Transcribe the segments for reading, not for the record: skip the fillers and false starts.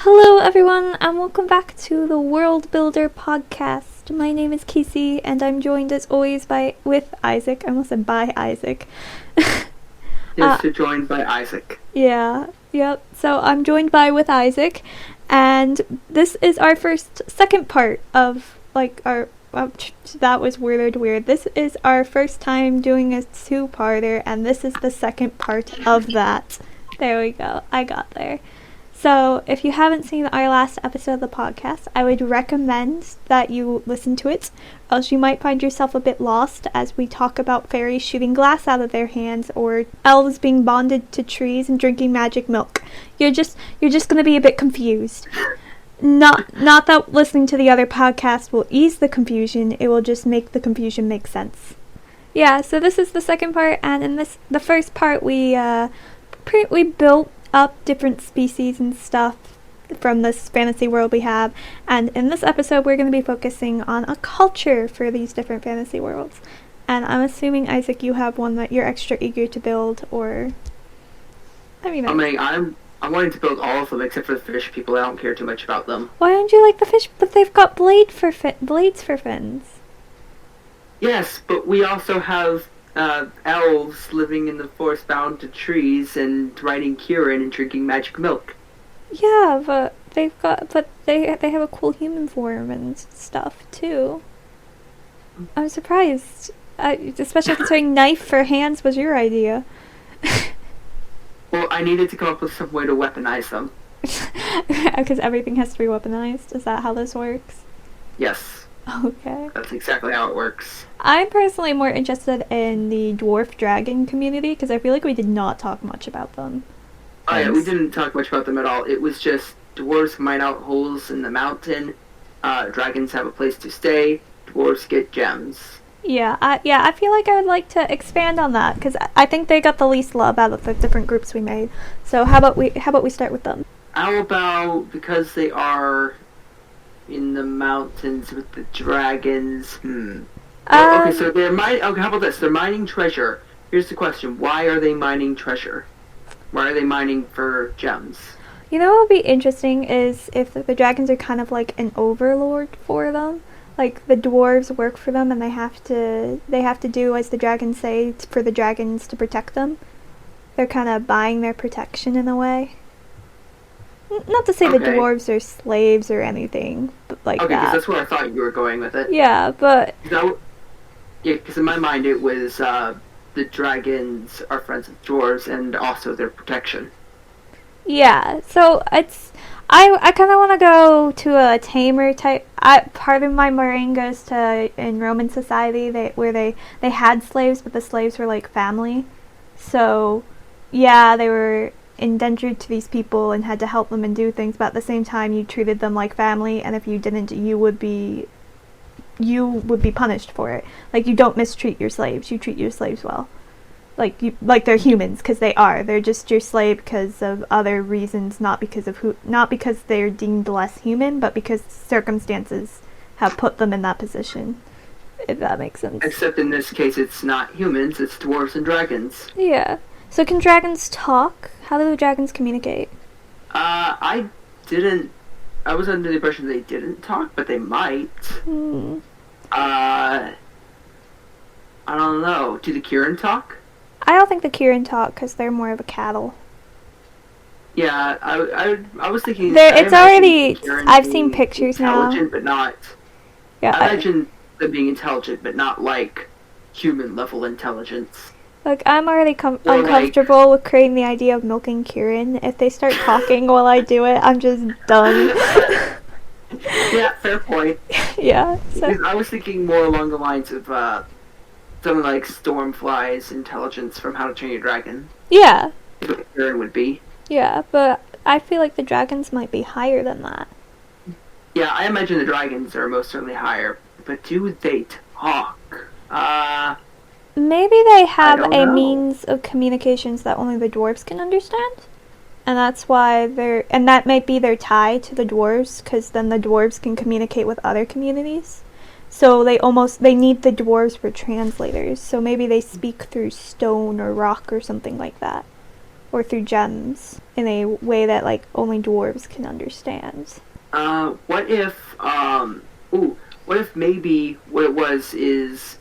Hello everyone and welcome back to the World Builder podcast. My name is Cassie and I'm joined as always with Isaac. I almost said by Isaac. Yes, you're joined by Isaac. Yeah, yep. So I'm joined with Isaac, and this is our second part of that was weird. This is our first time doing a two-parter, and this is the second part of that. There we go. I got there. So, if you haven't seen our last episode of the podcast, I would recommend that you listen to it, else you might find yourself a bit lost as we talk about fairies shooting glass out of their hands or elves being bonded to trees and drinking magic milk. You're just going to be a bit confused. Not that listening to the other podcast will ease the confusion, it will just make the confusion make sense. Yeah, so this is the second part, and in the first part we built up different species and stuff from this fantasy world we have, and in this episode we're going to be focusing on a culture for these different fantasy worlds. And I'm assuming, Isaac, you have one that you're extra eager to build, or I'm wanting to build all of them except for the fish people. I don't care too much about them. Why don't you like the fish? But they've got blades for fins. Yes, but we also have elves living in the forest bound to trees and riding Kieran and drinking magic milk. Yeah, but they have a cool human form and stuff too. I'm surprised, especially considering knife for hands was your idea. Well, I needed to come up with some way to weaponize them. Because everything has to be weaponized. Is that how this works? Yes. Okay. That's exactly how it works. I'm personally more interested in the dwarf dragon community because I feel like we did not talk much about them. Oh yeah, we didn't talk much about them at all. It was just dwarves mine out holes in the mountain, dragons have a place to stay, dwarves get gems. Yeah, I feel like I would like to expand on that because I think they got the least love out of the different groups we made. So how about we start with them? How about, because they are in the mountains with the dragons? Okay, so they're mining. Okay, how about this? They're mining treasure. Here's the question: why are they mining treasure? Why are they mining for gems? You know what would be interesting is if the dragons are kind of like an overlord for them. Like the dwarves work for them, and they have to do as the dragons say for the dragons to protect them. They're kind of buying their protection in a way. Not to say the dwarves are slaves or anything, but like that. Okay, because that's where I thought you were going with it. Yeah, but because in my mind it was the dragons are friends with dwarves and also their protection. Yeah, so I kind of want to go to a tamer type. Part of my brain goes to in Roman society where they had slaves, but the slaves were like family. So, yeah, they were indentured to these people and had to help them and do things, but at the same time you treated them like family, and if you didn't, you would be punished for it. Like, you don't mistreat your slaves, you treat your slaves well. Like they're humans, because they're just your slave because of other reasons, not because they're deemed less human, but because circumstances have put them in that position, if that makes sense. Except in this case it's not humans, it's dwarves and dragons. Yeah. So can dragons talk? How do the dragons communicate? I was under the impression they didn't talk, but they might. I don't know. Do the Kieran talk? I don't think the Kieran talk because they're more of a cattle. Yeah, I was thinking. It's already. I've seen pictures now. Intelligent, but not. Yeah, I imagine them being intelligent, but not like human level intelligence. Like, I'm already uncomfortable with creating the idea of milking Kieran. If they start talking while I do it, I'm just done. Yeah, fair point. Yeah. So I was thinking more along the lines of something like Stormfly's intelligence from How to Train Your Dragon. Yeah. What Kieran would be. Yeah, but I feel like the dragons might be higher than that. Yeah, I imagine the dragons are most certainly higher, but do they talk? Maybe they have a means of communications that only the dwarves can understand. And that's why that might be their tie to the dwarves, because then the dwarves can communicate with other communities. So they need the dwarves for translators. So maybe they speak through stone or rock or something like that. or through gems in a way that like only dwarves can understand. What if what if maybe what it was is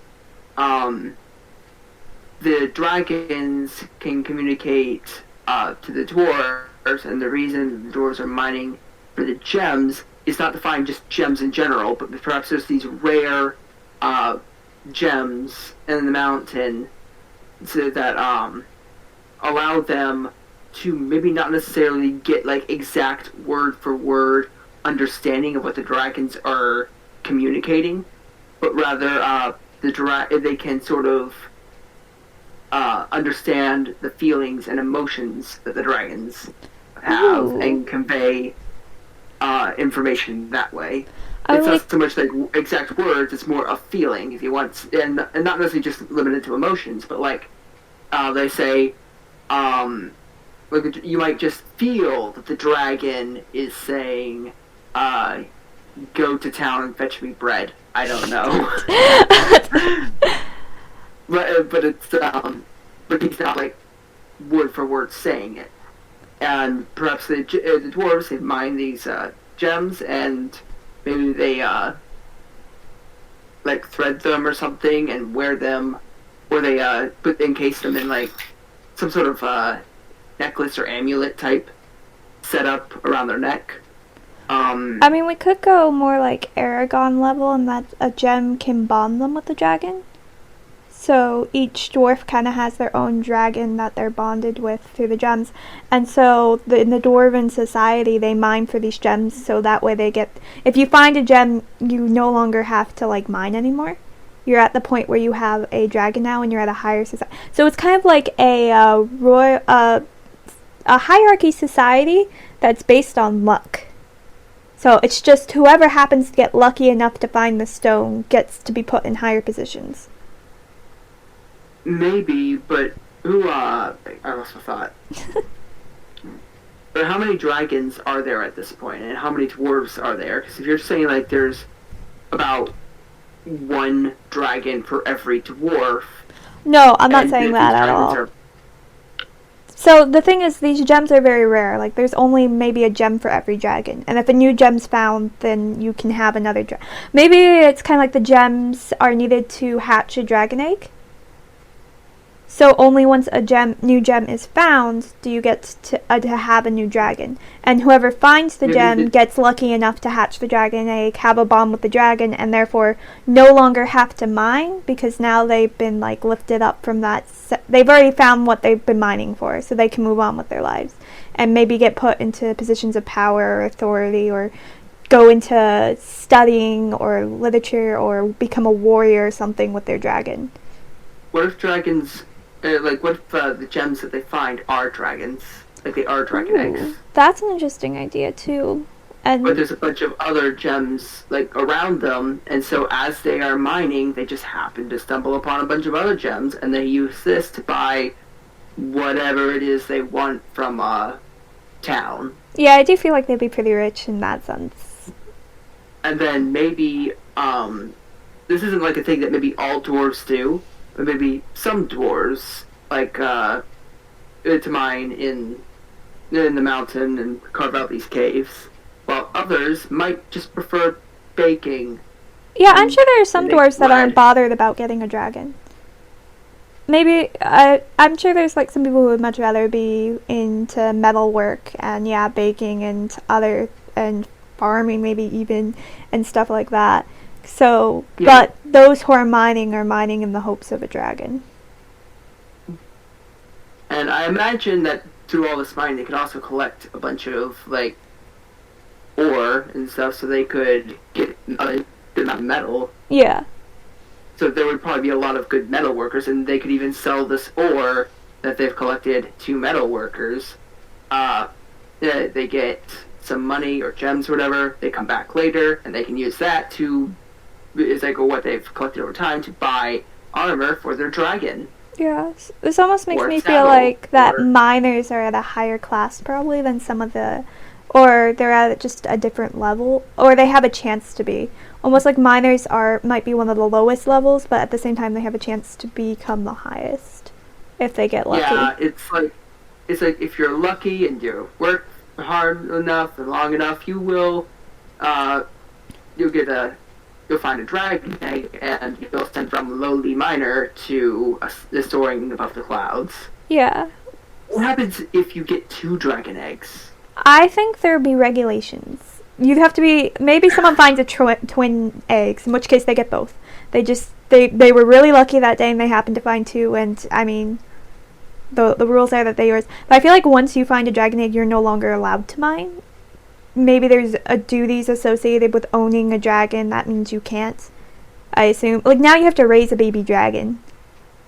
the dragons can communicate to the dwarves, and the reason the dwarves are mining for the gems is not to find just gems in general, but perhaps there's these rare gems in the mountain so that allow them to maybe not necessarily get like exact word for word understanding of what the dragons are communicating, but rather they can sort of understand the feelings and emotions that the dragons have. Ooh. And convey information that way. It's not so much like exact words; it's more a feeling, if you want, and not necessarily just limited to emotions, but like they say, like you might just feel that the dragon is saying, "Go to town and fetch me bread." I don't know, but it's but he's not like word for word saying it. And perhaps the dwarves, they mine these gems, and maybe they like thread them or something and wear them, or they encase them in like some sort of necklace or amulet type setup around their neck. I mean, we could go more like Aragon level, and that a gem can bond them with the dragon. So each dwarf kind of has their own dragon that they're bonded with through the gems. And so in the dwarven society, they mine for these gems, so that way they get... If you find a gem, you no longer have to like mine anymore. You're at the point where you have a dragon now, and you're at a higher society. So it's kind of like a hierarchy society that's based on luck. So it's just whoever happens to get lucky enough to find the stone gets to be put in higher positions. Maybe, but who, I lost my thought. But how many dragons are there at this point, and how many dwarves are there? Because if you're saying, like, there's about one dragon for every dwarf... No, I'm not saying that at all. So the thing is, these gems are very rare. Like, there's only maybe a gem for every dragon. And if a new gem's found, then you can have another dragon. Maybe it's kind of like the gems are needed to hatch a dragon egg. So only once a new gem is found do you get to have a new dragon. And whoever finds the gem gets lucky enough to hatch the dragon egg, have a bond with the dragon, and therefore no longer have to mine, because now they've been like lifted up from that. They've already found what they've been mining for, so they can move on with their lives. And maybe get put into positions of power or authority, or go into studying or literature, or become a warrior or something with their dragon. What if dragons... what if the gems that they find are dragons? Like, they are dragon eggs. That's an interesting idea, too. But there's a bunch of other gems, like, around them, and so as they are mining, they just happen to stumble upon a bunch of other gems, and they use this to buy whatever it is they want from town. Yeah, I do feel like they'd be pretty rich in that sense. And then maybe, this isn't like a thing that maybe all dwarves do, but maybe some dwarves, like, to mine in the mountain and carve out these caves, while others might just prefer baking. Yeah, I'm sure there are some dwarves that aren't bothered about getting a dragon. Maybe, I'm sure there's, like, some people who would much rather be into metalwork and, yeah, baking and and farming maybe even, and stuff like that. So, yeah. But those who are mining in the hopes of a dragon. And I imagine that through all this mining, they could also collect a bunch of, like, ore and stuff, so they could get a good amount of metal. Yeah. So there would probably be a lot of good metal workers, and they could even sell this ore that they've collected to metal workers. They get some money or gems or whatever. They come back later, and they can use that to... is like what they've collected over time to buy armor for their dragon. Yeah, this almost makes me feel like that miners are at a higher class probably than some of the, or they're at just a different level, or they have a chance to be. Almost like miners might be one of the lowest levels, but at the same time they have a chance to become the highest if they get lucky. Yeah, it's like it's like if you're lucky and you work hard enough and long enough, uh, you'll get you'll find a dragon egg, and you'll send from a lowly miner to the soaring above the clouds. Yeah. What happens if you get 2 dragon eggs? I think there'd be regulations. You'd have to be, maybe someone finds a twin eggs, in which case they get both. They were really lucky that day and they happened to find 2, and I mean, the rules are that they yours. But I feel like once you find a dragon egg, you're no longer allowed to mine. Maybe there's duties associated with owning a dragon. That means you can't. I assume. Like, now you have to raise a baby dragon.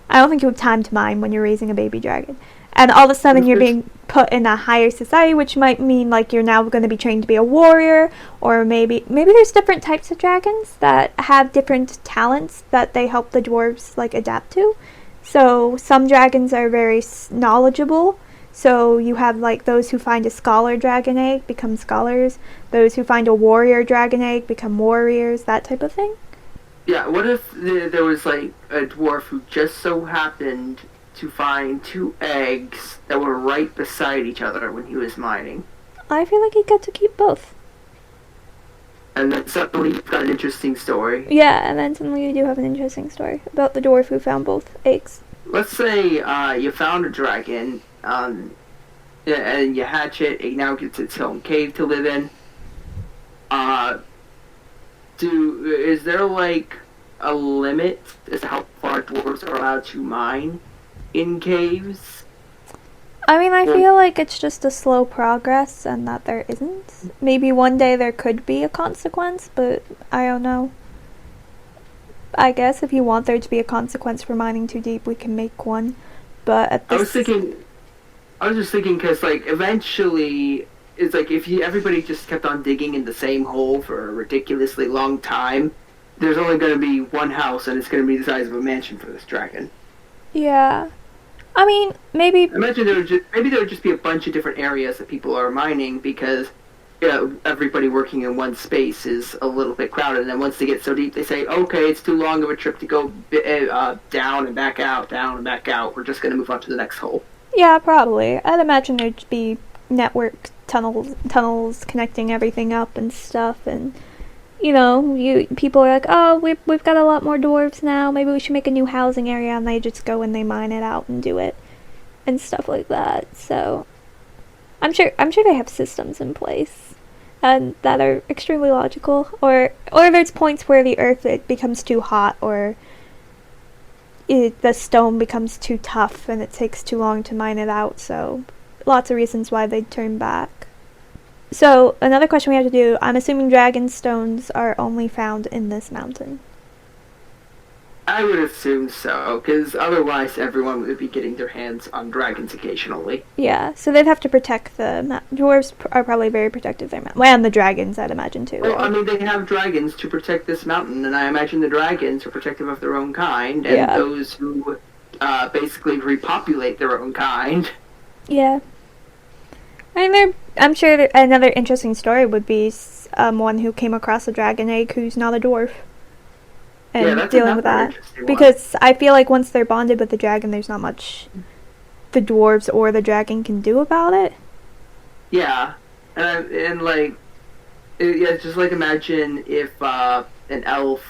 I don't think you have time to mine when you're raising a baby dragon. And all of a sudden you're being put in a higher society, which might mean, like, you're now going to be trained to be a warrior. Or maybe there's different types of dragons that have different talents that they help the dwarves, like, adapt to. So some dragons are very knowledgeable. So you have, like, those who find a scholar dragon egg become scholars. Those who find a warrior dragon egg become warriors, that type of thing. Yeah, what if there was, like, a dwarf who just so happened to find 2 eggs that were right beside each other when he was mining? I feel like he got to keep both. And then suddenly you've got an interesting story. Yeah, and then suddenly you do have an interesting story about the dwarf who found both eggs. Let's say you found a dragon, and you hatch it. It now gets its own cave to live in. Is there, like, a limit as to how far dwarves are allowed to mine in caves? I mean, I feel like it's just a slow progress and that there isn't. Maybe one day there could be a consequence, but I don't know. I guess if you want there to be a consequence for mining too deep, we can make one. But at this... I was just thinking because, like, eventually, it's like if everybody just kept on digging in the same hole for a ridiculously long time, there's only going to be one house, and it's going to be the size of a mansion for this dragon. Yeah. I mean, maybe... Imagine there would just be a bunch of different areas that people are mining because, you know, everybody working in one space is a little bit crowded, and then once they get so deep, they say, okay, it's too long of a trip to go down and back out, down and back out. We're just going to move on to the next hole. Yeah, probably. I'd imagine there'd be network tunnels connecting everything up and stuff, and... You know, people are like, oh, we've got a lot more dwarves now. Maybe we should make a new housing area, and they just go and they mine it out and do it, and stuff like that. So, I'm sure they have systems in place, and that are extremely logical. Or there's points where the earth it becomes too hot, or the stone becomes too tough, and it takes too long to mine it out. So, lots of reasons why they'd turn back. So, another question we have to do, I'm assuming dragon stones are only found in this mountain. I would assume so, because otherwise everyone would be getting their hands on dragons occasionally. Yeah, so they'd have to protect the dwarves are probably very protective of their mountain. Well, and the dragons, I'd imagine, too. Well, I mean, they have dragons to protect this mountain, and I imagine the dragons are protective of their own kind, and those who basically repopulate their own kind. Yeah. I mean, I'm sure another interesting story would be one who came across a dragon egg who's not a dwarf. And dealing with that. Because I feel like once they're bonded with the dragon, there's not much the dwarves or the dragon can do about it. Yeah. And like, just like imagine if an elf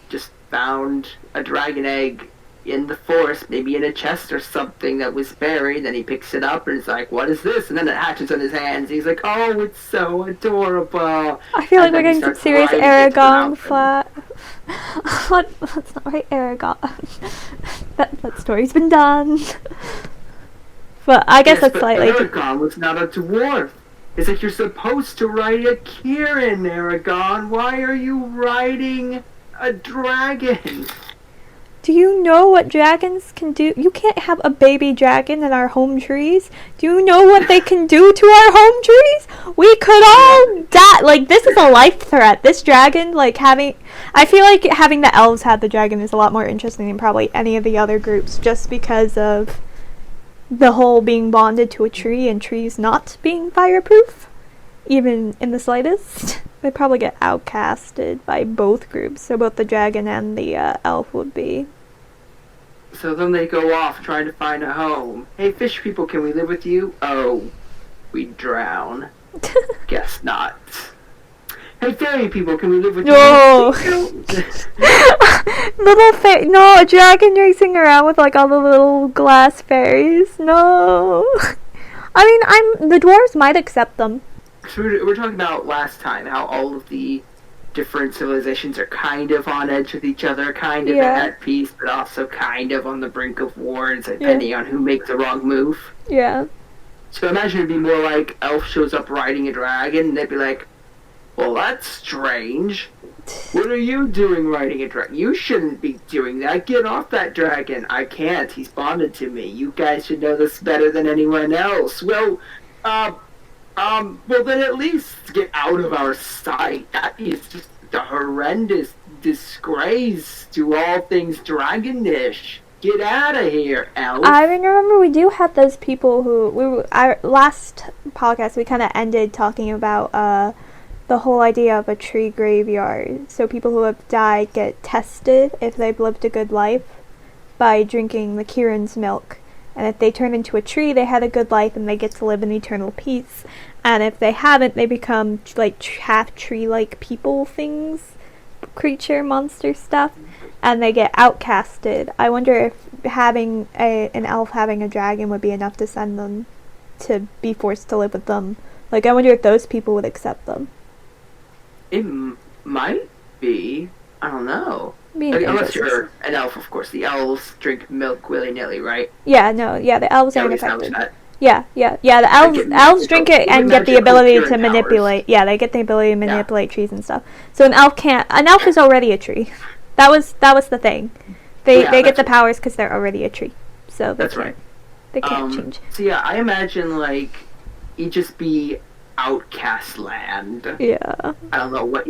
just found a dragon egg in the forest, maybe in a chest or something that was buried, then he picks it up and is like, what is this? And then it hatches on his hands. He's like, oh, it's so adorable. I feel like we're getting some serious Aragon flat. That's not right, Aragon. that story's been done. But I guess that's slightly... Aragon was not a dwarf. It's like you're supposed to ride a Kieran, Aragon. Why are you riding a dragon? Do you know what dragons can do? You can't have a baby dragon in our home trees. Do you know what they can do to our home trees? We could all die. Like, this is a life threat. This dragon, like, I feel like having the elves have the dragon is a lot more interesting than probably any of the other groups, just because of the whole being bonded to a tree and trees not being fireproof, even in the slightest. They'd probably get outcasted by both groups, so both the dragon and the elf would be. So then they go off trying to find a home. Hey, fish people, can we live with you? Oh, we drown. Guess not. Hey, fairy people, can we live with No. you? No, a dragon racing around with like all the little glass fairies. No. I mean, the dwarves might accept them. So we're talking about last time how all of the different civilizations are kind of on edge with each other, kind of at peace, but also kind of on the brink of war, depending on who makes the wrong move. Yeah. So imagine it'd be more like Elf shows up riding a dragon, and they'd be like, well, that's strange. What are you doing riding a dragon? You shouldn't be doing that. Get off that dragon. I can't. He's bonded to me. You guys should know this better than anyone else. Well, well then at least get out of our sight. That is just a horrendous disgrace to all things dragonish. Get out of here, Elf. I remember we do have those people who our last podcast we kind of ended talking about the whole idea of a tree graveyard. So people who have died get tested if they've lived a good life by drinking the Kieran's milk. And if they turn into a tree, they had a good life and they get to live in eternal peace. And if they haven't, they become like half tree-like people things, creature, monster stuff. And they get outcasted. I wonder if having an elf having a dragon would be enough to send them to be forced to live with them. Like, I wonder if those people would accept them. It might be. I don't know. Unless you're an elf, of course. The elves drink milk willy-nilly, right? Yeah, no, yeah, the elves aren't affected. Yeah, the elves drink it and get the ability to manipulate. Yeah, they get the ability to manipulate trees and stuff. So an elf can't. An elf is already a tree. That was the thing. They get the powers because they're already a tree. So that's right. They can't change. So yeah, I imagine like it'd just be outcast land. Yeah. I don't know what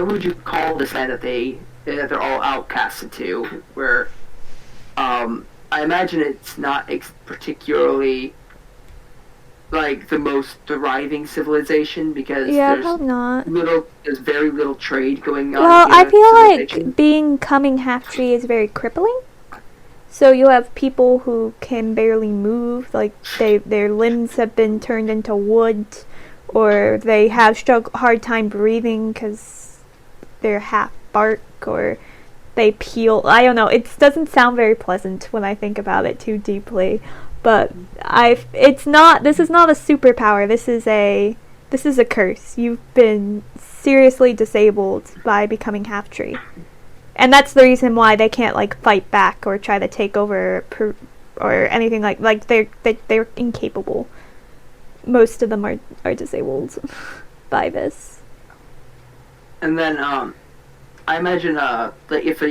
would you call this land that they're all outcasted to? Where I imagine it's not particularly like the most thriving civilization because there's very little trade going on. Well, I feel like becoming half tree is very crippling. So you have people who can barely move, like their limbs have been turned into wood, or they have hard time breathing because they're half bark, or they peel. I don't know. It doesn't sound very pleasant when I think about it too deeply. But this is not a superpower. This is a curse. You've been seriously disabled by becoming half tree, and that's the reason why they can't like fight back or try to take over or anything like they're incapable. Most of them are disabled by this. And then I imagine that if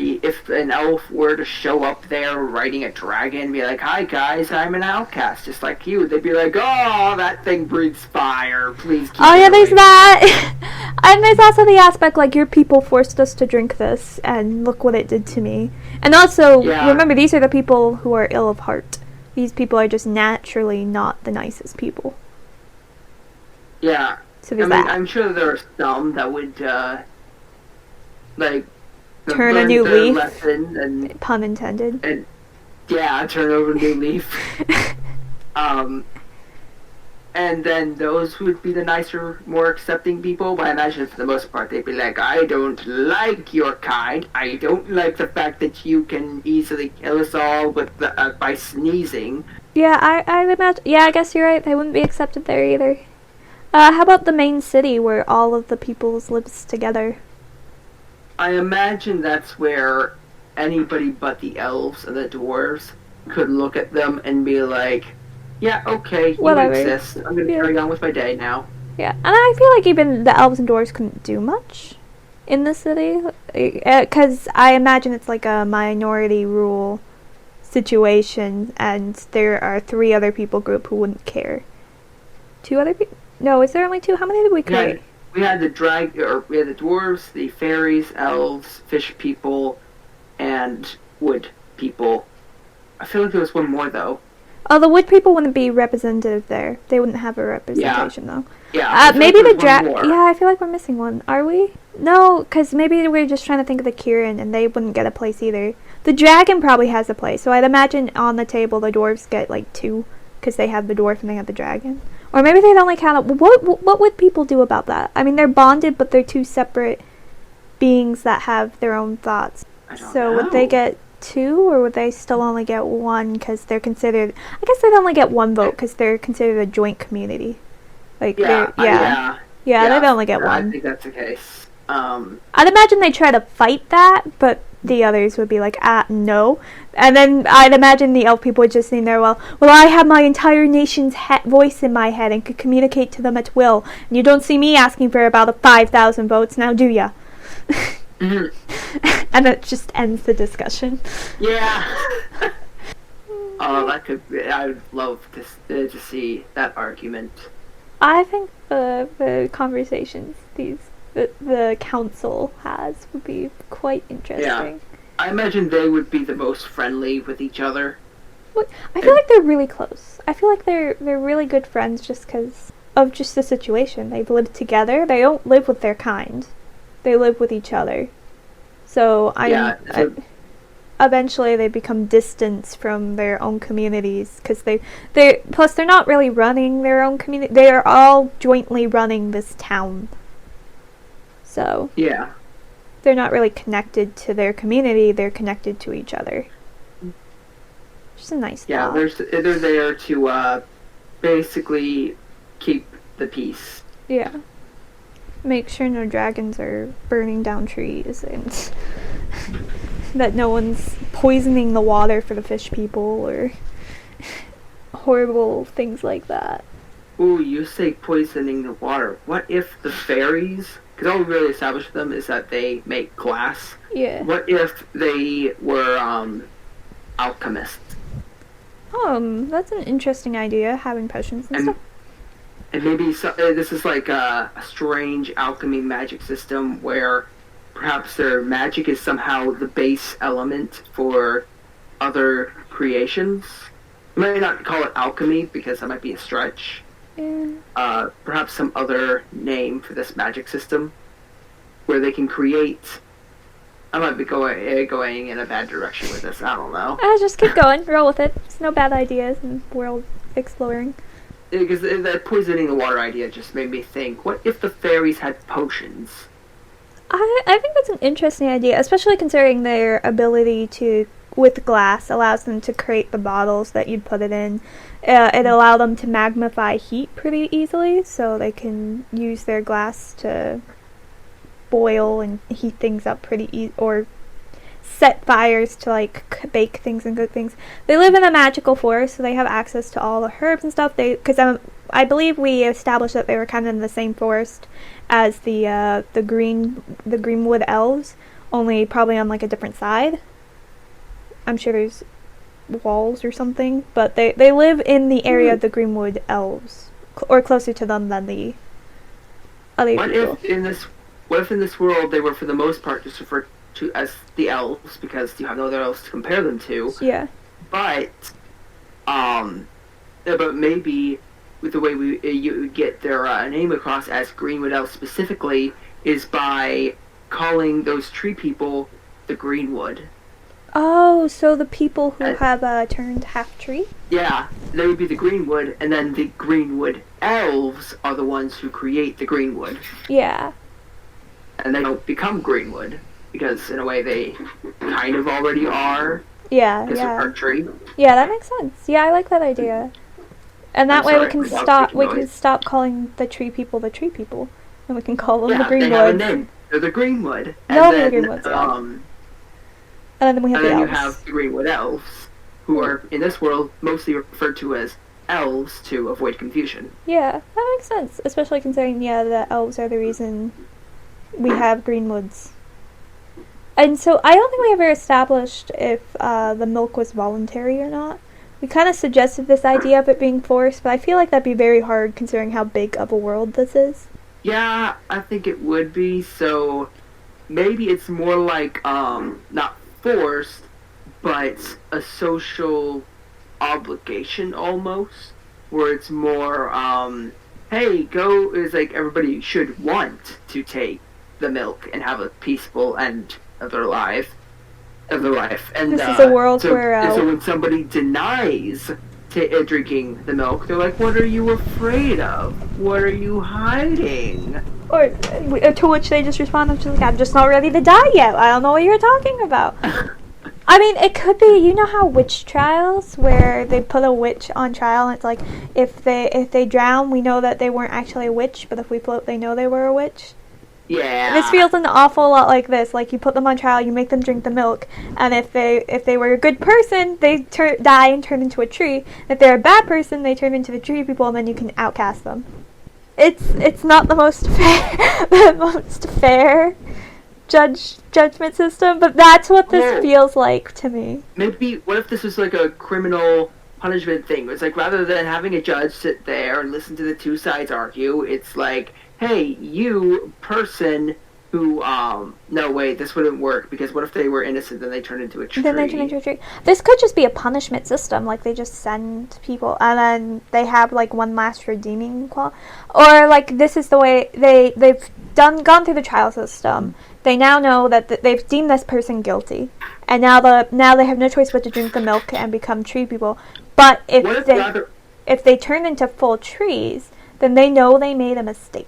an elf were to show up there riding a dragon and be like, "Hi guys, I'm an outcast just like you," they'd be like, "Oh, that thing breathes fire. Please keep it there's that." And there's also the aspect like your people forced us to drink this and look what it did to me. And also remember, these are the people who are ill of heart. These people are just naturally not the nicest people. Yeah. So there's that. I'm sure there are some that would turn a new leaf. Lesson and, pun intended. And turn over a new leaf. And then those would be the nicer, more accepting people. But I imagine for the most part they'd be like, "I don't like your kind. I don't like the fact that you can easily kill us all by sneezing." Yeah, I imagine. Yeah, I guess you're right. They wouldn't be accepted there either. How about the main city where all of the peoples lives together? I imagine that's where anybody but the elves and the dwarves could look at them and be like, "Yeah, okay, you exist. I'm going to carry on with my day now." Yeah, and I feel like even the elves and dwarves couldn't do much in the city. Because I imagine it's like a minority rule situation, and there are 3 other people group who wouldn't care. 2 other people? No, is there only 2? How many did we create? We had the dwarves, the fairies, elves, fish people, and wood people. I feel like there was one more though. Oh, the wood people wouldn't be representative there. They wouldn't have a representation though. Yeah, I feel like Maybe the there's one more. Yeah, I feel like we're missing one. Are we? No, because maybe we're just trying to think of the Kieran, and they wouldn't get a place either. The dragon probably has a place, so I'd imagine on the table the dwarves get like two, because they have the dwarf and they have the dragon. Or maybe they'd only count. What would people do about that? I mean, they're bonded, but they're two separate beings that have their own thoughts. I don't So know. would they get two, or would they still only get one because they're considered? I guess they'd only get one vote because they're considered a joint community. Like Yeah. they'd only get one. I think that's the case. I'd imagine they try to fight that, but the others would be like, no. And then I'd imagine the elf people would just think there, well, I have my entire nation's voice in my head and could communicate to them at will. And you don't see me asking for about 5,000 votes, now do ya? Mm-hmm. And it just ends the discussion. Yeah. That could be, I would love to see that argument. I think the conversations the council has would be quite interesting. Yeah. I imagine they would be the most friendly with each other. I feel like they're really close. I feel like they're really good friends just because of just the situation. They've lived together. They don't live with their kind. They live with each other. So eventually they become distant from their own communities because plus they're not really running their own community. They are all jointly running this town. So yeah, they're not really connected to their community. They're connected to each other. Just a nice thought. They're there to basically keep the peace. Yeah. Make sure no dragons are burning down trees and that no one's poisoning the water for the fish people or horrible things like that. Ooh, you say poisoning the water. What if the fairies, because all we really established them is that they make glass. Yeah. What if they were alchemists? That's an interesting idea, having potions and stuff. And maybe this is like a strange alchemy magic system where perhaps their magic is somehow the base element for other creations. You might not call it alchemy because that might be a stretch. Yeah. Perhaps some other name for this magic system where they can create. I might be going in a bad direction with this. I don't know. Just keep going. Roll with it. There's no bad ideas in world exploring. Because that poisoning the water idea just made me think, what if the fairies had potions? I think that's an interesting idea, especially considering their ability to, with glass, allows them to create the bottles that you'd put it in. It allowed them to magnify heat pretty easily, so they can use their glass to boil and heat things up pretty easy, or set fires to like bake things and cook things. They live in a magical forest, so they have access to all the herbs and stuff. I believe we established that they were kind of in the same forest as the Greenwood elves, only probably on like a different side. I'm sure there's walls or something, but they live in the area of the Greenwood elves, or closer to them than the other people. What if in this world they were for the most part just referred to as the elves because you have no other elves to compare them to? Yeah. But maybe with the way you get their name across as Greenwood elves specifically is by calling those tree people the Greenwood. Oh, so the people who have turned half tree? Yeah, they would be the Greenwood, and then the Greenwood elves are the ones who create the Greenwood. Yeah. And they don't become Greenwood, because in a way they kind of already are. Yeah, because they're part tree. Yeah, that makes sense. Yeah, I like that idea. And that way we can stop calling the tree people, and we can call them the Greenwood. They have a name. They're the Greenwood. The Greenwoods, and then we have the elves. You have the Greenwood elves, who are, in this world, mostly referred to as elves to avoid confusion. Yeah, that makes sense. Especially considering, the elves are the reason we have Greenwoods. And so, I don't think we ever established if the milk was voluntary or not. We kind of suggested this idea of it being forced, but I feel like that'd be very hard considering how big of a world this is. Yeah, I think it would be, so maybe it's more like, not forced, but a social obligation almost, where it's more hey, go is like everybody should want to take the milk and have a peaceful end of their life. And This is a world so where so when somebody denies drinking the milk, they're like, "What are you afraid of? What are you hiding?" or to which they just respond, "I'm just not ready to die yet. I don't know what you're talking about." I mean, it could be, you know how witch trials, where they put a witch on trial, and it's like, if they drown, we know that they weren't actually a witch, but if we float, they know they were a witch. Yeah. This feels an awful lot like this. Like, you put them on trial, you make them drink the milk, and if they were a good person, they die and turn into a tree. If they're a bad person, they turn into the tree people, and then you can outcast them. It's not the most fair judgment system, but that's what this feels like to me. Maybe, what if this was like a criminal punishment thing? It's like, rather than having a judge sit there and listen to the two sides argue, it's like, hey, you person who, no, wait, this wouldn't work, because what if they were innocent, then they turn into a tree? Then they turn into a tree. This could just be a punishment system, like they just send people, and then they have, like, one last redeeming quality. Or, like, this is the way they've gone through the trial system. They now know that they've deemed this person guilty, and now they have no choice but to drink the milk and become tree people. But if they turn into full trees, then they know they made a mistake.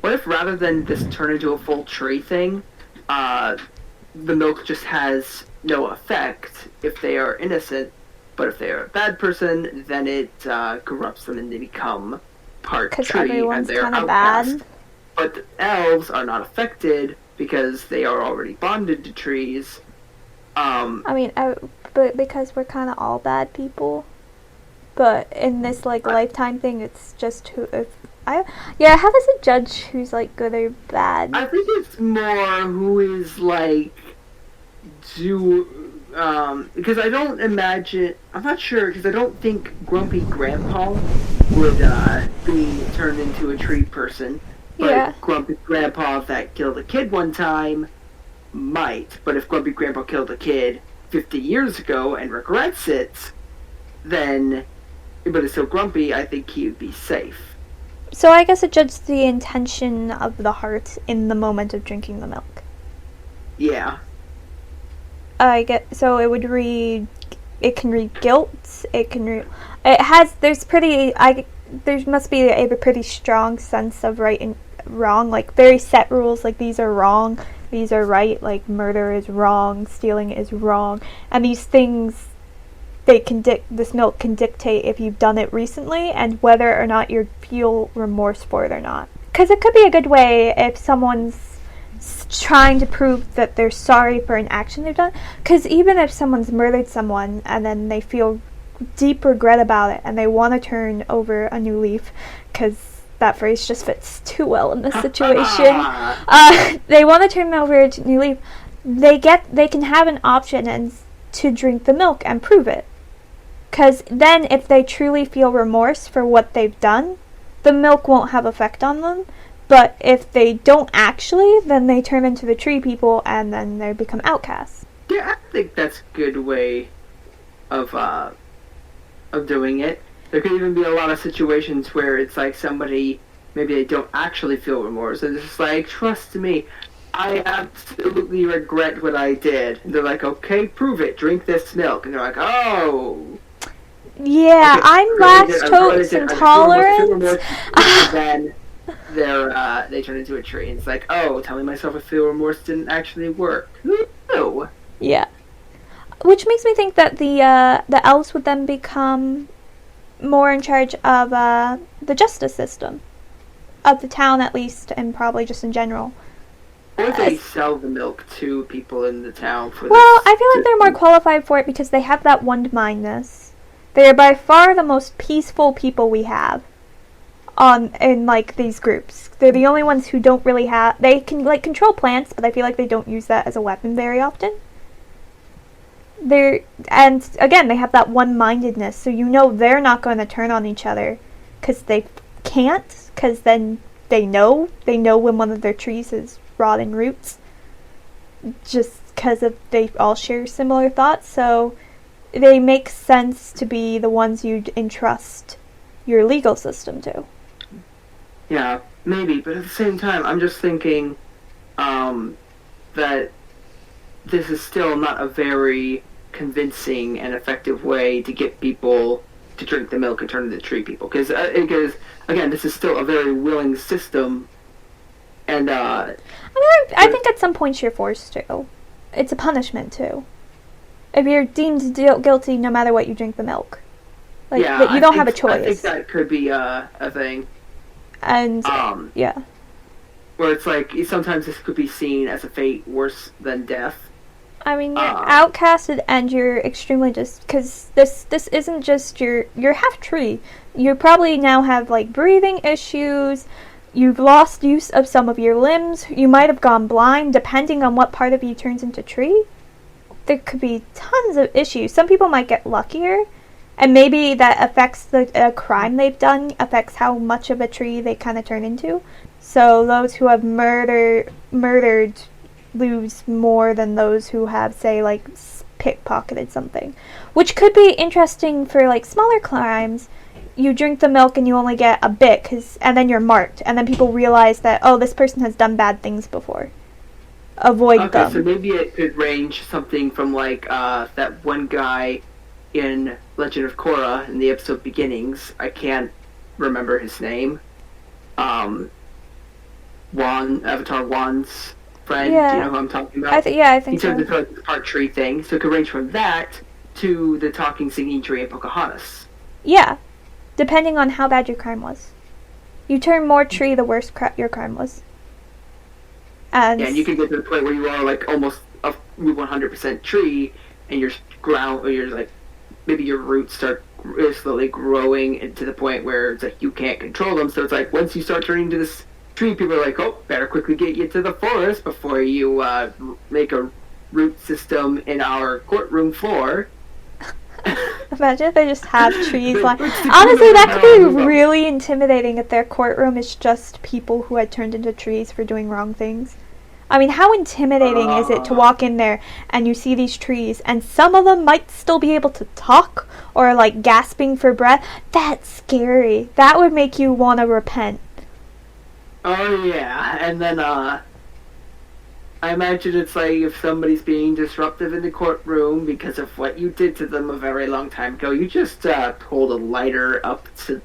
What if, rather than this turn into a full tree thing, the milk just has no effect if they are innocent, but if they are a bad person, then it corrupts them and they become part tree, and they're outcast. Bad. But the elves are not affected because they are already bonded to trees. But because we're kind of all bad people. But in this, like, lifetime thing, it's just how is a judge who's, like, good or bad? I think it's more who is, like, because I don't imagine, I'm not sure, because I don't think Grumpy Grandpa would be turned into a tree person. But Grumpy Grandpa that killed a kid one time might. But if Grumpy Grandpa killed a kid 50 years ago and regrets it, then, but is still grumpy, I think he would be safe. So I guess it judges the intention of the heart in the moment of drinking the milk. Yeah. So it would read, it can read guilt, there must be a pretty strong sense of right and wrong, like very set rules, like these are wrong, these are right, like murder is wrong, stealing is wrong, and these things, this milk can dictate if you've done it recently and whether or not you feel remorse for it or not. Because it could be a good way if someone's trying to prove that they're sorry for an action they've done, because even if someone's murdered someone and then they feel deep regret about it and they want to turn over a new leaf, because that phrase just fits too well in this situation, they want to turn over a new leaf, they can have an option and to drink the milk and prove it, because then if they truly feel remorse for what they've done, the milk won't have effect on them. But if they don't actually, then they turn into the tree people and then they become outcasts. Yeah, I think that's a good way of doing it. There could even be a lot of situations where it's like somebody, maybe they don't actually feel remorse, and it's just like, trust me, I absolutely regret what I did. And they're like, okay, prove it, drink this milk. And they're like, oh. Yeah, okay, I'm lactose intolerant. Then they turn into a tree, and it's like, oh, telling myself I feel remorse didn't actually work. No. Yeah. Which makes me think that the elves would then become more in charge of the justice system of the town, at least, and probably just in general. Or they sell the milk to people in the town for I feel like they're more qualified for it because they have that one-mindedness. They are by far the most peaceful people we have in like these groups. They're the only ones who don't really have, they can like control plants, but I feel like they don't use that as a weapon very often. And again, they have that one-mindedness, so you know they're not going to turn on each other because they can't, because then they know when one of their trees is rotting roots, just because they all share similar thoughts, so they make sense to be the ones you'd entrust your legal system to. Yeah, maybe, but at the same time, I'm just thinking that this is still not a very convincing and effective way to get people to drink the milk and turn into tree people. Because again, this is still a very willing system, and I think at some points you're forced to. It's a punishment too. If you're deemed guilty, no matter what, you drink the milk. Like, yeah, you don't have a choice. I think that could be a thing. And yeah, where it's like sometimes this could be seen as a fate worse than death. I mean, you're outcasted and you're extremely because this isn't just you're half tree. You probably now have like breathing issues. You've lost use of some of your limbs. You might have gone blind, depending on what part of you turns into tree. There could be tons of issues. Some people might get luckier, and maybe that affects the crime they've done, affects how much of a tree they kind of turn into. So those who have murdered lose more than those who have, say, like, pickpocketed something. Which could be interesting for, like, smaller crimes. You drink the milk and you only get a bit, and then you're marked. And then people realize that, oh, this person has done bad things before. Avoid them. So maybe it could range something from, like, that one guy in Legend of Korra in the episode Beginnings. I can't remember his name. Avatar Juan's friend. Yeah. Do you know who I'm talking about? I think he so. He turns into a part tree thing, so it could range from that to the talking singing tree in Pocahontas. Yeah, depending on how bad your crime was. You turn more tree the worse your crime was. And you can get to the point where you are like almost a 100% tree, and your ground, or you're like, maybe your roots start slowly growing into the point where it's like you can't control them. So it's like once you start turning into this tree, people are like, oh, better quickly get you to the forest before you make a root system in our courtroom floor. Imagine if they just have trees like. Honestly, that could be really intimidating if their courtroom is just people who had turned into trees for doing wrong things. I mean, how intimidating is it to walk in there and you see these trees and some of them might still be able to talk or like gasping for breath? That's scary. That would make you want to repent. Oh yeah, and then I imagine it's like if somebody's being disruptive in the courtroom because of what you did to them a very long time ago, you just pulled a lighter up to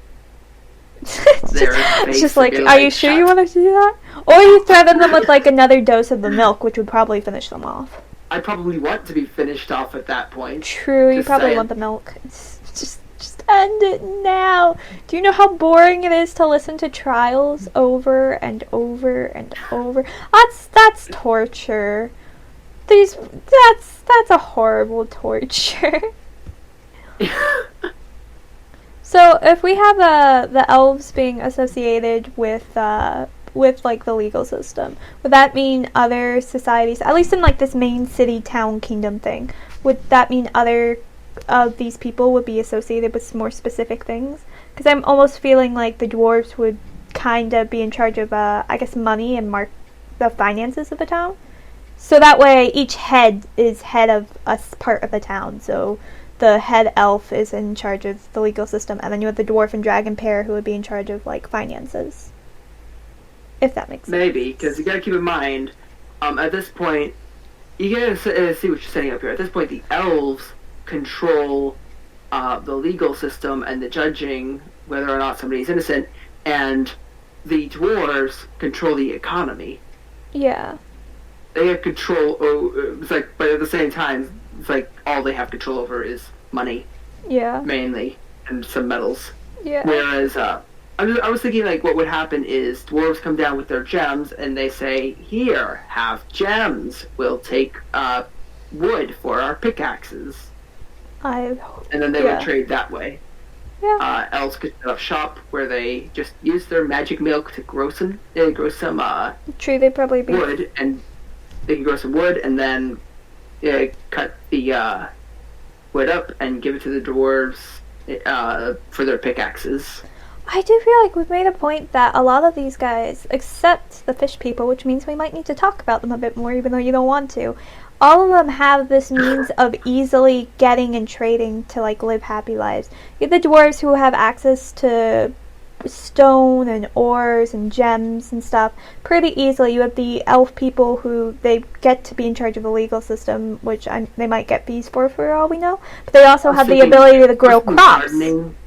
their face. It's just like, are you sure you want to do that? Or you threaten them with like another dose of the milk, which would probably finish them off. I probably want to be finished off at that point. True, you probably want the milk. It's just end it now. Do you know how boring it is to listen to trials over and over and over? That's torture. That's a horrible torture. So if we have the elves being associated with like the legal system, would that mean other societies, at least in like this main city town kingdom thing, would that mean other of these people would be associated with more specific things? Because I'm almost feeling like the dwarves would kind of be in charge of I guess money and the finances of the town. So that way each head is head of a part of the town. So the head elf is in charge of the legal system, and then you have the dwarf and dragon pair who would be in charge of like finances. If that makes sense. Maybe, because you gotta keep in mind, at this point, you gotta see what you're setting up here. At this point, the elves control the legal system and the judging whether or not somebody's innocent, and the dwarves control the economy. Yeah. They have control. It's like, but at the same time, it's like all they have control over is money. Yeah. Mainly, and some metals. Yeah. Whereas, I was thinking like what would happen is dwarves come down with their gems and they say, "Here, have gems. We'll take wood for our pickaxes." And then they would trade that way. Yeah. Elves could set up shop where they just use their magic milk to grow some True, they'd probably be wood, and they can grow some wood and then cut the wood up and give it to the dwarves for their pickaxes. I do feel like we've made a point that a lot of these guys, except the fish people, which means we might need to talk about them a bit more even though you don't want to, all of them have this means of easily getting and trading to like live happy lives. You have the dwarves who have access to stone and ores and gems and stuff pretty easily. You have the elf people who they get to be in charge of the legal system, which they might get fees for all we know. But they also have the ability to grow crops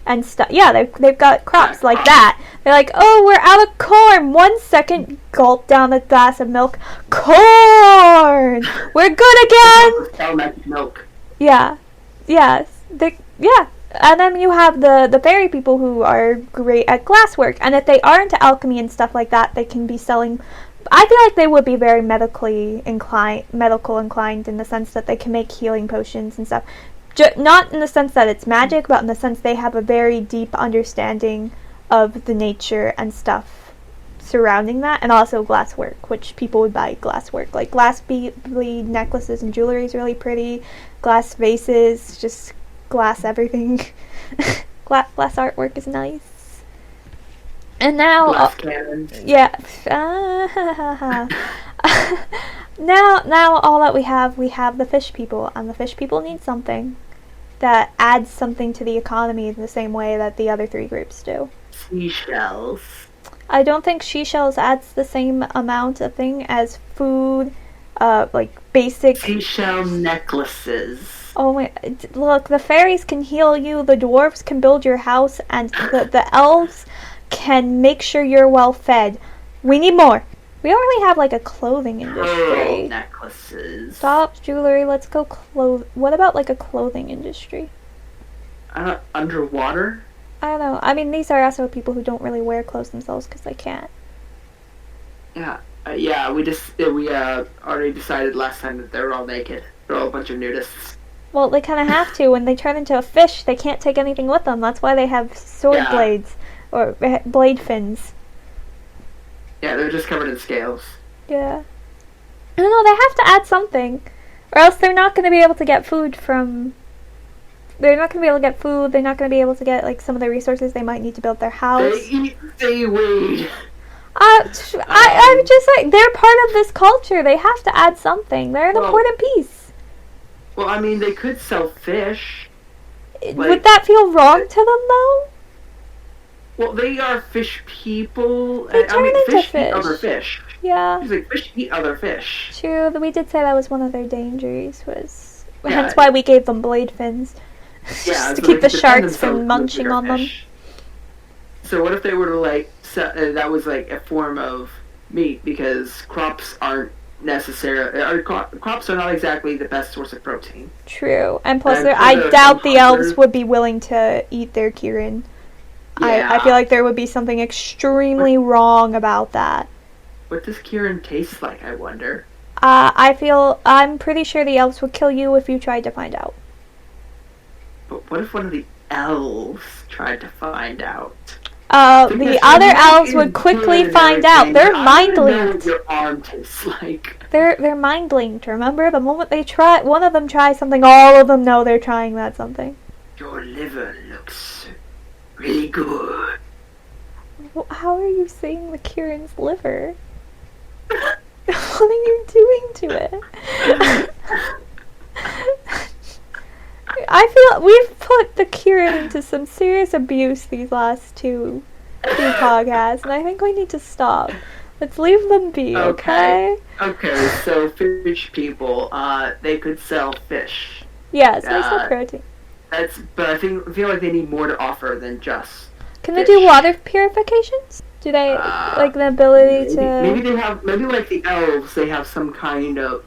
and stuff. Yeah, they've got crops like that. They're like, oh, we're out of corn. 1 second, gulp down a glass of milk. Corn. We're good again. Milk. Yeah. Yes. Yeah. And then you have the fairy people who are great at glasswork. And if they are into alchemy and stuff like that, they can be selling. I feel like they would be very medical inclined in the sense that they can make healing potions and stuff. Not in the sense that it's magic, but in the sense they have a very deep understanding of the nature and stuff surrounding that. And also glasswork, which people would buy glasswork. Like glass bead necklaces and jewelry is really pretty. Glass vases, just glass everything. glass artwork is nice. And now glass cannons. Yeah. Now all that we have the fish people, and the fish people need something that adds something to the economy in the same way that the other three groups do. Seashells. I don't think seashells adds the same amount of thing as food, like basic seashell necklaces. Oh my, look, the fairies can heal you, the dwarves can build your house, and the elves can make sure you're well fed. We need more. We already have like a clothing industry. Pearl necklaces. Stop jewelry, let's go what about like a clothing industry? Underwater? I don't know. I mean, these are also people who don't really wear clothes themselves because they can't. Yeah. We already decided last time that they were all naked. They're all a bunch of nudists. Well, they kind of have to. When they turn into a fish, they can't take anything with them. That's why they have sword blades or blade fins. Yeah, they're just covered in scales. Yeah. I don't know, they have to add something. Or else they're not going to be able to get food from... They're not going to be able to get food. They're not going to be able to get, like, some of the resources they might need to build their house. They eat seaweed. I'm just like, they're part of this culture. They have to add something. They're an important piece. Well, I mean, they could sell fish. Would that feel wrong to them, though? Well, they are fish people. They turn into fish eat other fish. Yeah. It's like fish eat other fish. True. We did say that was one of their dangers. Hence why we gave them blade fins. Just to keep the sharks from munching on them. So what if they were to like that was like a form of meat, because crops aren't necessarily crops are not exactly the best source of protein. True, and plus I doubt the elves would be willing to eat their Kieran. Yeah. I feel like there would be something extremely wrong about that. What does Kieran taste like, I wonder? I'm pretty sure the elves would kill you if you tried to find out. But what if one of the elves tried to find out? The other elves would quickly find out. They're mind linked. Your arm tastes like. They're mind linked. Remember, the moment they try, one of them tries something, all of them know they're trying that something. Your liver looks really good. Well, how are you saying the Kieran's liver? What are you doing to it? I feel we've put the Kieran into some serious abuse these last two podcasts, and I think we need to stop. Let's leave them be, okay? Okay, so fish people, they could sell fish. Yes, they sell protein. But I feel like they need more to offer than just Can they do water purifications? Do they, like, the ability to... Maybe like the elves, they have some kind of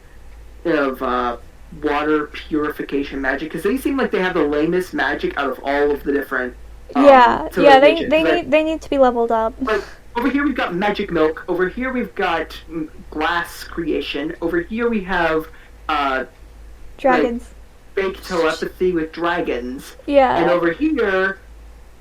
water purification magic, because they seem like they have the lamest magic out of all of the different they need to be leveled up. Like, over here we've got magic milk, over here we've got glass creation, over here we have dragons, like, fake telepathy with dragons, and over here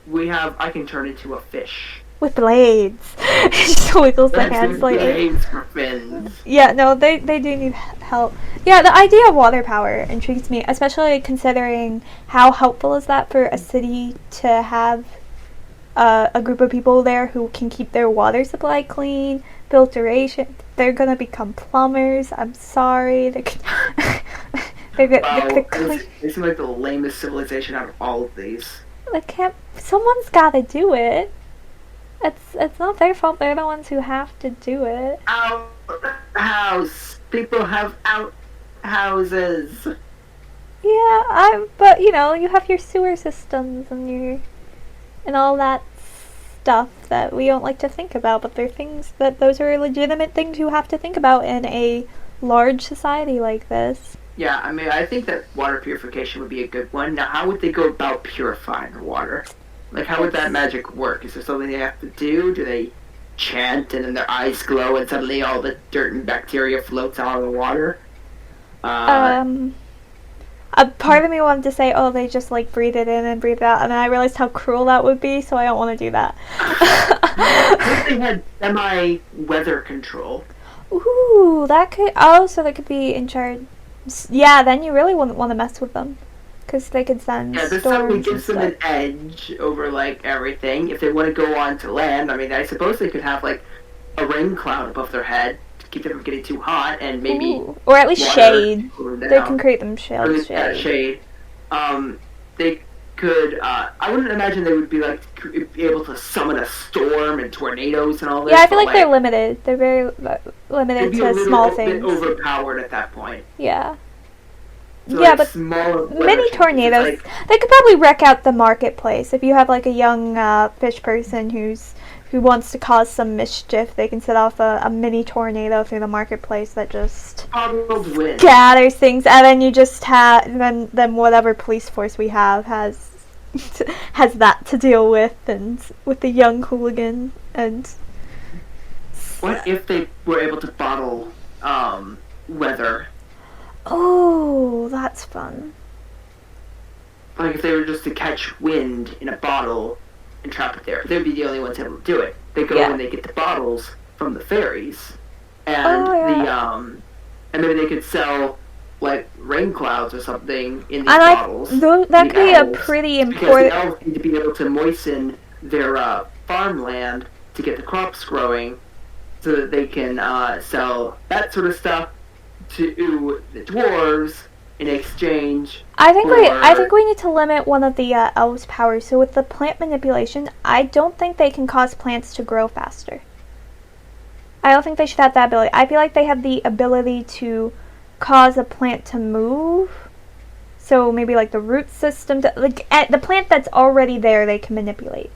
we have I can turn into a fish with blades. It just wiggles the hands slightly. Blades for fins. Yeah, no, they do need help. Yeah, the idea of water power intrigues me, especially considering how helpful is that for a city to have a group of people there who can keep their water supply clean, filtration. They're gonna become plumbers. I'm sorry. Wow, they seem like the lamest civilization out of all of these. Someone's gotta do it. It's not their fault. They're the ones who have to do it. Outhouse. People have outhouses. Yeah, but you know, you have your sewer systems and all that stuff that we don't like to think about, but those are legitimate things you have to think about in a large society like this. Yeah, I mean, I think that water purification would be a good one. Now, how would they go about purifying the water? Like, how would that magic work? Is there something they have to do? Do they chant and then their eyes glow and suddenly all the dirt and bacteria floats out of the water? A part of me wanted to say, oh, they just like breathe it in and breathe it out, and then I realized how cruel that would be, so I don't want to do that. What if they had semi-weather control? Ooh, so they could be in charge. Yeah, then you really wouldn't want to mess with them. Because they could send storms. Yeah, this suddenly gives them an edge over, like, everything. If they want to go on to land, I mean, I suppose they could have, like, a rain cloud above their head to keep them from getting too hot, and maybe... Ooh. Or at least shade. They can create them shade. Yeah, shade. They could, I wouldn't imagine they would be, like, be able to summon a storm and tornadoes and all this. Yeah, I feel like they're limited. They're very limited to small things. They'd be a little bit overpowered at that point. Yeah. So yeah, like but mini tornadoes, they could probably wreck out the marketplace. If you have like a young fish person who wants to cause some mischief, they can set off a mini tornado through the marketplace that just scatters things, and then you just have then whatever police force we have has that to deal with, and with the young hooligan. And what if they were able to bottle weather? Oh, that's fun. Like if they were just to catch wind in a bottle and trap it there, they'd be the only ones able to do it. They go and they get the bottles from the fairies, and and maybe they could sell like rain clouds or something in these bottles. That could be a pretty important. Because the elves need to be able to moisten their farmland to get the crops growing, so that they can sell that sort of stuff to the dwarves in exchange. I think we need to limit one of the elves' powers. So with the plant manipulation, I don't think they can cause plants to grow faster. I don't think they should have that ability. I feel like they have the ability to cause a plant to move. So maybe like the root system, the plant that's already there, they can manipulate.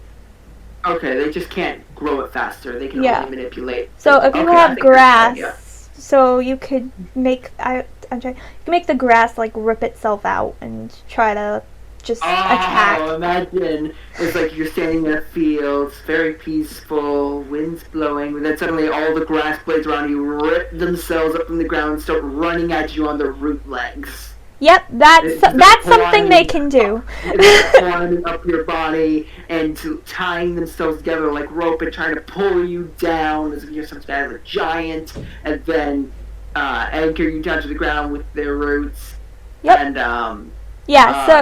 Okay, they just can't grow it faster. They can only manipulate. So if you have grass. So you could make you can make the grass like rip itself out and try to just attack. Oh, imagine it's like you're standing in a field, very peaceful, wind's blowing, and then suddenly all the grass blades around you rip themselves up from the ground and start running at you on their root legs. Yep, that's something they can do. Climbing up your body and tying themselves together like rope and trying to pull you down as if you're some kind of a giant, and then anchor you down to the ground with their roots. Yep. And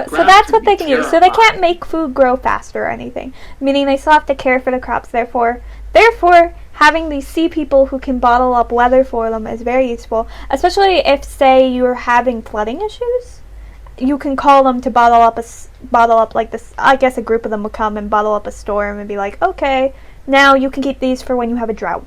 so that's what they can do. So they can't make food grow faster or anything, meaning they still have to care for the crops. Therefore, having these sea people who can bottle up weather for them is very useful, especially if, say, you're having flooding issues. You can call them to bottle up like this. I guess a group of them will come and bottle up a storm and be like, okay, now you can keep these for when you have a drought.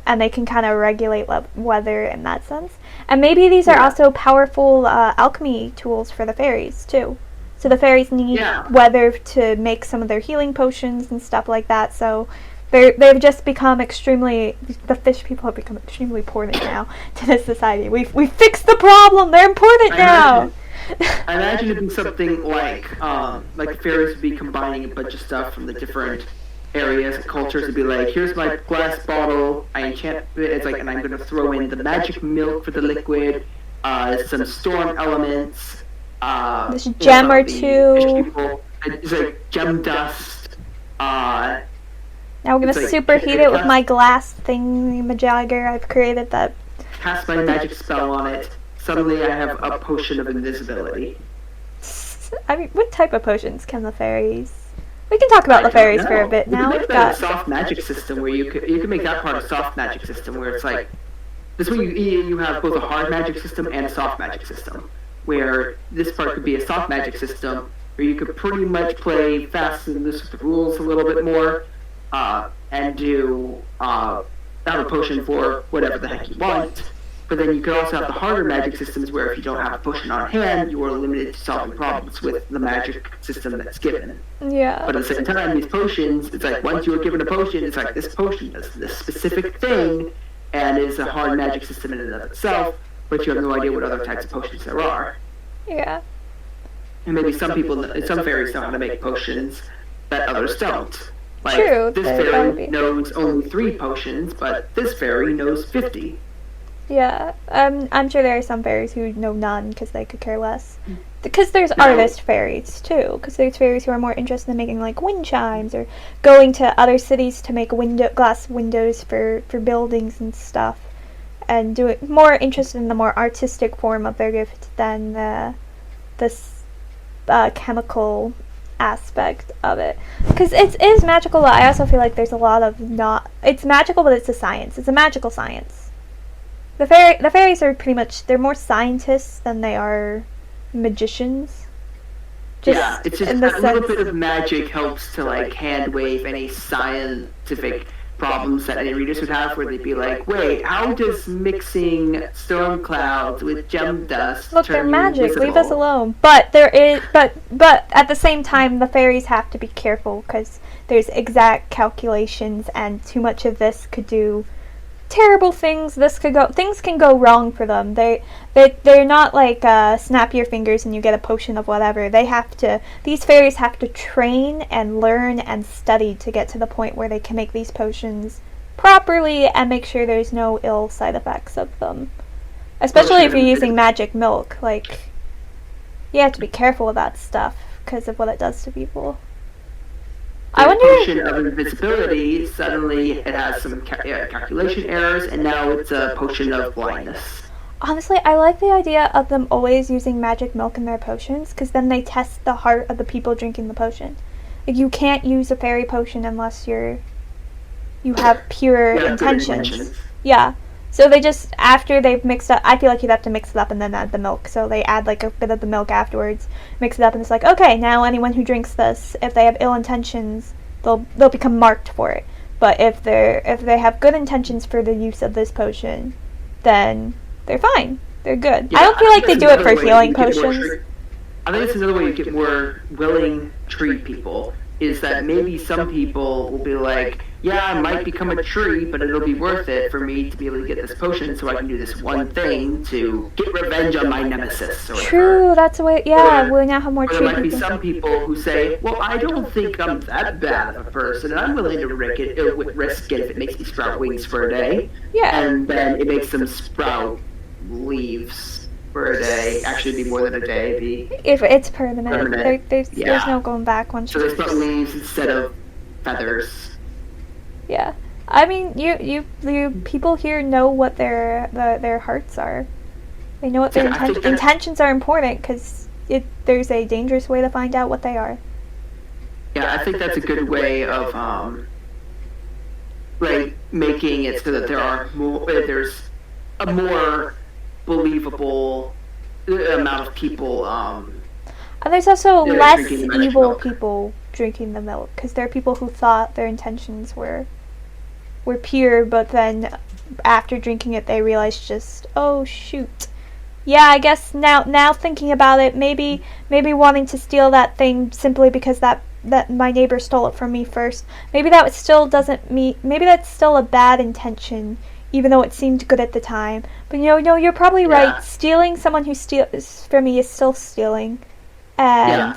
And they can kind of regulate weather in that sense. And maybe these are also powerful alchemy tools for the fairies, too. So the fairies need weather to make some of their healing potions and stuff like that, so they've just become the fish people have become extremely important now to this society. We fixed the problem. They're important now. I imagine it'd be something like fairies would be combining a bunch of stuff from the different areas and cultures. It'd be like, here's my glass bottle. I enchant it. It's like, and I'm going to throw in the magic milk for the liquid, some storm elements. There's a gem or two. It's like gem dust. Now we're going to superheat it with my glass thingy-majagger I've created that. Cast my magic spell on it. Suddenly I have a potion of invisibility. I mean, what type of potions can the fairies... We can talk about the fairies for a bit now. We've got a soft magic system where you could make that part a soft magic system where it's like this way you have both a hard magic system and a soft magic system. Where this part could be a soft magic system, where you could pretty much play fast and loose with the rules a little bit more, and do have a potion for whatever the heck you want. But then you could also have the harder magic systems where if you don't have a potion on hand, you are limited to solving problems with the magic system that's given. Yeah. But at the same time, these potions, it's like once you are given a potion, it's like this potion does this specific thing and is a hard magic system in and of itself, but you have no idea what other types of potions there are. Yeah. And maybe some fairies know how to make potions that others don't. Like, True. this fairy knows only 3 potions, but this fairy knows 50. Yeah, I'm sure there are some fairies who know none because they could care less. Because there's artist fairies too. Because there's fairies who are more interested in making like wind chimes or going to other cities to make glass windows for buildings and stuff, and more interested in the more artistic form of their gift than this chemical aspect of it. Because it is magical, but I also feel like there's a lot of it's magical, but it's a science. It's a magical science. The fairies are pretty much, they're more scientists than they are magicians. Yeah, it's just a little bit of magic helps to like hand wave any scientific problems that any readers would have, where they'd be like, wait, how does mixing storm clouds with gem dust Look, turn they're you magic, invisible? leave us alone. But but at the same time, the fairies have to be careful because there's exact calculations, and too much of this could do terrible things. Things can go wrong for them. They're not like snap your fingers and you get a potion of whatever. These fairies have to train and learn and study to get to the point where they can make these potions properly and make sure there's no ill side effects of them. Especially if you're using magic milk. Like, you have to be careful with that stuff because of what it does to people. I wonder. Potion of invisibility, suddenly it has some calculation errors, and now it's a potion of blindness. Honestly, I like the idea of them always using magic milk in their potions, because then they test the heart of the people drinking the potion. Like, you can't use a fairy potion unless you have pure intentions. Yeah. So they just, after they've mixed up, I feel like you'd have to mix it up and then add the milk. So they add like a bit of the milk afterwards, mix it up, and it's like, okay, now anyone who drinks this, if they have ill intentions, they'll become marked for it. But if they have good intentions for the use of this potion, then they're fine. They're good. Yeah, I don't feel like they do it for healing potions. I think it's another way you get more willing tree people, is that maybe some people will be like, yeah, I might become a tree, but it'll be worth it for me to be able to get this potion so I can do this one thing to get revenge on my nemesis. Or True, that's the way, yeah, we now have more tree people. There might be some people who say, well, I don't think I'm that bad of a person, and I'm willing to risk it if it makes me sprout wings for a day. Yeah. And then it makes them sprout leaves for a day. Actually, it'd be more than a day. If it's permanent. There's no going back once. So they sprout leaves instead of feathers. Yeah, I mean, you people here know what their hearts are. They know what their intentions are important because there's a dangerous way to find out what they are. Yeah, I think that's a good way of like making it so that there's a more believable amount of people. And there's also less evil people drinking the milk because there are people who thought their intentions were pure, but then after drinking it they realized just, oh shoot. Yeah, I guess now thinking about it, maybe wanting to steal that thing simply because that my neighbor stole it from me first. Maybe that still maybe that's still a bad intention, even though it seemed good at the time. But you're probably right. Stealing someone who steals from me is still stealing. And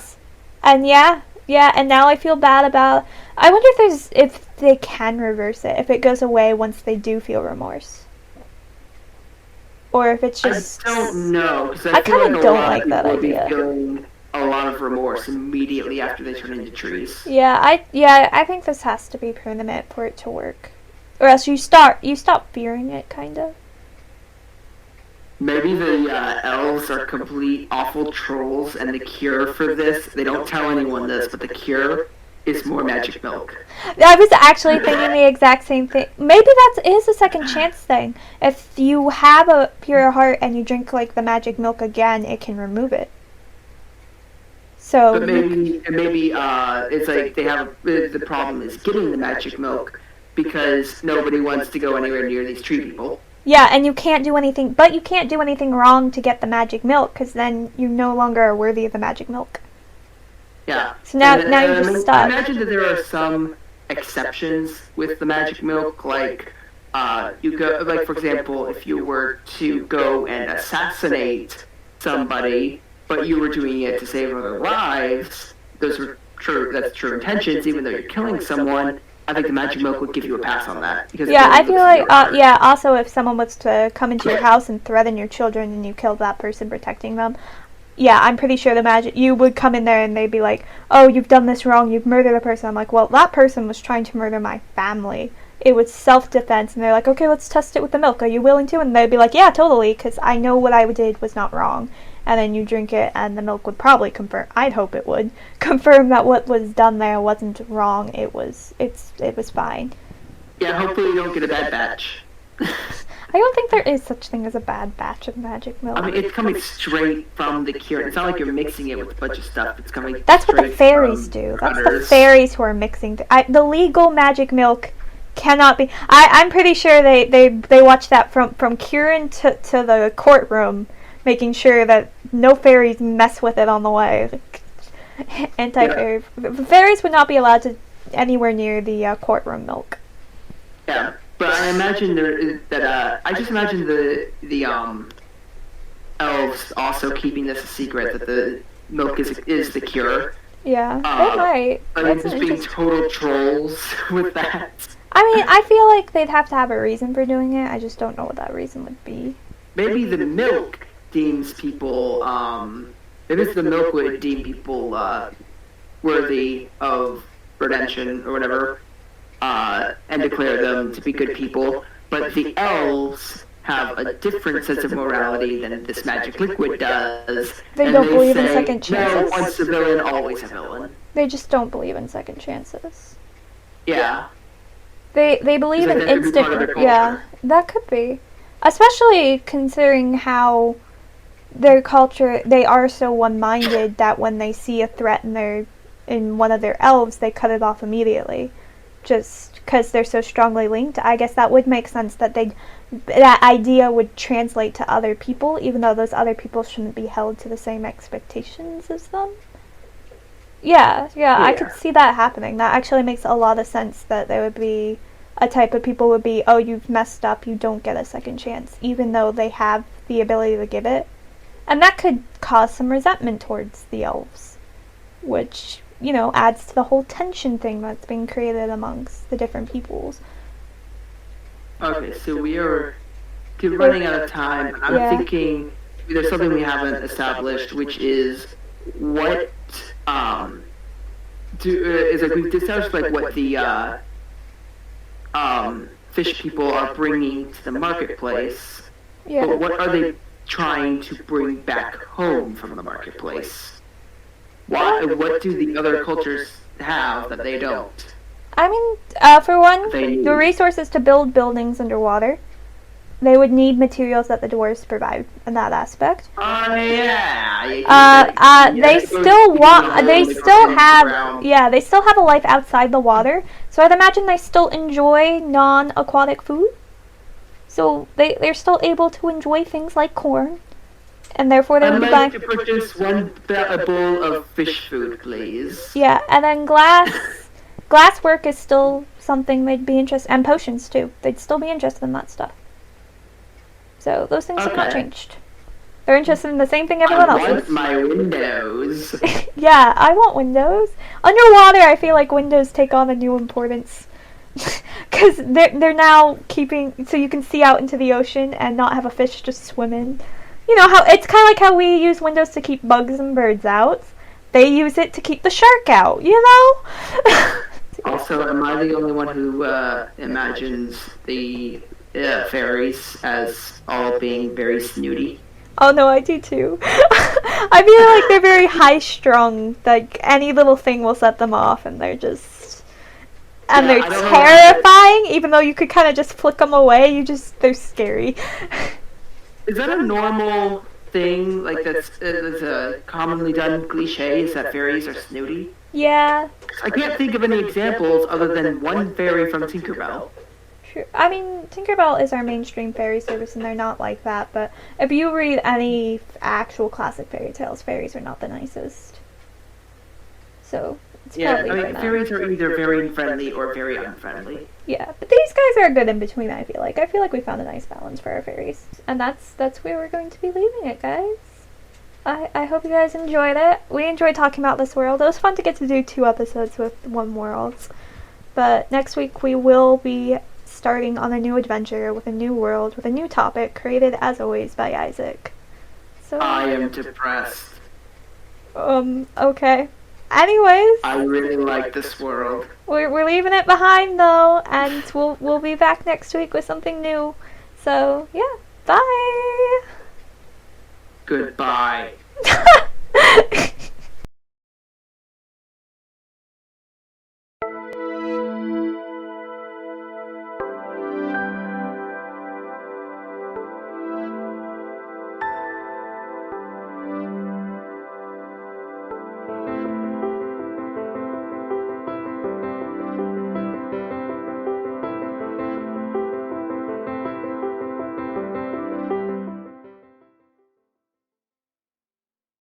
and now I feel bad about. I wonder if they can reverse it, if it goes away once they do feel remorse, or if it's just. I don't know. I kind of don't like that idea. Feeling a lot of remorse immediately after they turn into trees. Yeah, I think this has to be permanent for it to work, or else you stop fearing it, kind of. Maybe the elves are complete awful trolls, and the cure for this, they don't tell anyone this, but the cure is more magic milk. I was actually thinking the exact same thing. Maybe that is a second chance thing. If you have a pure heart and you drink like the magic milk again, it can remove it. So But maybe it's like they have the problem is getting the magic milk because nobody wants to go anywhere near these tree people. yeah, and you can't do anything, but you can't do anything wrong to get the magic milk because then you no longer are worthy of the magic milk. Yeah. So now you're just stuck. I imagine that there are some exceptions with the magic milk, like you go, like for example, if you were to go and assassinate somebody, but you were doing it to save other lives, those were true. That's true intentions, even though you're killing someone. I think the magic milk would give you a pass on that. Because yeah, I feel like yeah. Also, if someone was to come into your house and threaten your children, and you killed that person protecting them. Yeah, I'm pretty sure you would come in there and they'd be like, oh, you've done this wrong, you've murdered a person. I'm like, well, that person was trying to murder my family. It was self-defense. And they're like, okay, let's test it with the milk. Are you willing to? And they'd be like, yeah, totally, because I know what I did was not wrong. And then you drink it and the milk would probably confirm, I'd hope it would, confirm that what was done there wasn't wrong. It was fine. Yeah, hopefully you don't get a bad batch. I don't think there is such thing as a bad batch of magic milk. I mean, it's coming straight from the cure. It's not like you're mixing it with a bunch of stuff. It's coming. That's what the fairies do. That's the fairies who are mixing. The legal magic milk cannot be. I'm pretty sure they watch that from Kieran to the courtroom, making sure that no fairies mess with it on the way. Anti-fairy. Yeah. Fairies would not be allowed to anywhere near the courtroom milk. Yeah. But I imagine I just imagine the elves also keeping this a secret that the milk is the cure. Yeah, they might. I mean, just being total trolls with that. I mean, I feel like they'd have to have a reason for doing it. I just don't know what that reason would be. Maybe the milk deems people. Maybe the milk would deem people worthy of redemption or whatever. And declare them to be good people, but the elves have a different sense of morality than this magic liquid does. They don't believe in second chances. No, once a villain, always a villain. They just don't believe in second chances. Yeah. They believe in instant. Yeah, that could be, especially considering how their culture, they are so one-minded that when they see a threat in one of their elves, they cut it off immediately. Just because they're so strongly linked, I guess that would make sense that that idea would translate to other people, even though those other people shouldn't be held to the same expectations as them. Yeah, I could see that happening. That actually makes a lot of sense, that there would be a type of people would be, oh, you've messed up, you don't get a second chance, even though they have the ability to give it. And that could cause some resentment towards the elves, which, adds to the whole tension thing that's being created amongst the different peoples. Okay, so we are running out of time. I'm thinking there's something we haven't established, which is what we've established what the fish people are bringing to the marketplace. Yeah. But what are they trying to bring back home from the marketplace? What do the other cultures have that they don't? I mean, for one, the resources to build buildings underwater. They would need materials that the dwarves provide in that aspect. Yeah. They still have a life outside the water. So I'd imagine they still enjoy non-aquatic food. So they're still able to enjoy things like corn. And therefore they would be buying... I'd like to purchase one bowl of fish food, please. Yeah, and then glass work is still something they'd be interested in. And potions, too. They'd still be interested in that stuff. So those things have not changed. They're interested in the same thing everyone else is. I want my windows. Yeah, I want windows. Underwater, I feel like windows take on a new importance. Because they're now so you can see out into the ocean and not have a fish just swim in. You know, how it's kind of like how we use windows to keep bugs and birds out. They use it to keep the shark out, Also, am I the only one who imagines the fairies as all being very snooty? Oh no, I do too. I feel like they're very high strung. Like any little thing will set them off, and Yeah, they're I don't know terrifying. Even though you could kind of just flick them away, they're scary. is that a normal thing, like that's a commonly done cliche, is that fairies are snooty? Yeah. I can't think of any examples other than one fairy from Tinkerbell. True. I mean, Tinkerbell is our mainstream fairy service, and they're not like that. But if you read any actual classic fairy tales, fairies are not the nicest. So it's Yeah, probably I for mean, them. fairies are either very friendly or very unfriendly. Yeah, but these guys are good in between. I feel like we found a nice balance for our fairies, and that's where we're going to be leaving it, guys. I hope you guys enjoyed it. We enjoyed talking about this world. It was fun to get to do 2 episodes with one world. But next week we will be starting on a new adventure with a new world, with a new topic, created as always by Isaac. So I am depressed. okay. Anyways, I really like this world. we're leaving it behind though, and we'll be back next week with something new. So yeah, bye. Goodbye.